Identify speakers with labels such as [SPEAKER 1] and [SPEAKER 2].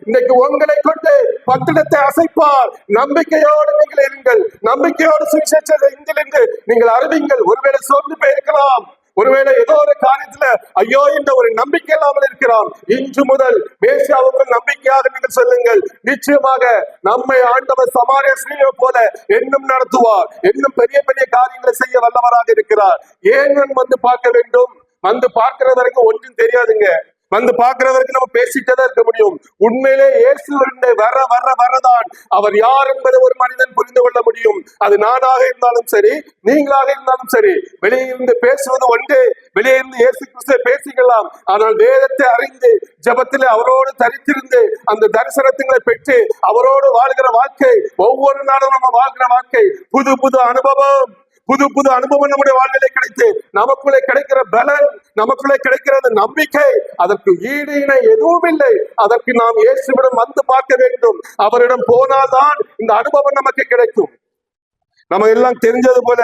[SPEAKER 1] இன்னைக்கு உங்களை கொண்டு பட்டணத்தை அசைப்பார். நம்பிக்கையோடு நீங்கள் இருங்கள். நம்பிக்கையோடு சுவிசேஷத்தை இங்கிருந்து நீங்கள் அறிவிங்கள். ஒருவேளை சோர்ந்து போயிருக்கலாம், ஒருவேளை ஏதோ ஒரு காரியத்துல ஐயோ என்ற ஒரு நம்பிக்கை இல்லாமல் இருக்கிறோம். இன்று முதல் மேசியாவுக்கு நம்பிக்கையாக நீங்கள் சொல்லுங்கள். நிச்சயமாக நம்மை ஆண்டவர் சமாரிய ஸ்ரீயை போல என்னும் நடத்துவார். இன்னும் பெரிய பெரிய காரியங்களை செய்ய வல்லவராக இருக்கிறார். ஏன் வந்து பார்க்க வேண்டும்? வந்து பார்க்கிற வரைக்கும் ஒன்றும் தெரியாதுங்க. வந்து பார்க்கிற வரைக்கும் நம்ம பேசிட்டே தான் இருக்க முடியும். உண்மையிலே இயேசு வர வர வரதான் அவர் யார் என்பதை ஒரு மனிதன் புரிந்து கொள்ள முடியும். அது நானாக இருந்தாலும் சரி, நீங்களாக இருந்தாலும் சரி. வெளியே இருந்து பேசுவது ஒன்றே, வெளியே இருந்து இயேசு கிறிஸ்துவை பேசிக்கலாம். ஆனால் வேதத்தை அறிந்து ஜெபத்திலே அவரோடு தரித்திருந்து அந்த தரிசனங்களை பெற்று அவரோடு வாழ்கிற வாழ்க்கை, ஒவ்வொரு நாளும் நம்ம வாழ்கிற வாழ்க்கை, புது புது அனுபவம், புது புது அனுபவம் நம்முடைய வாழ்விலே கிடைத்து நமக்குள்ளே கிடைக்கிற பலன், நமக்குள்ளே கிடைக்கிறது நம்பிக்கை, அதற்கு ஈடு இணை எதுவும் இல்லை. அதற்கு நாம் இயேசுவிடம் வந்து பார்க்க வேண்டும். அவரிடம் போனால்தான் இந்த அனுபவம் நமக்கு கிடைக்கும். நம்ம எல்லாம் தெரிஞ்சது போல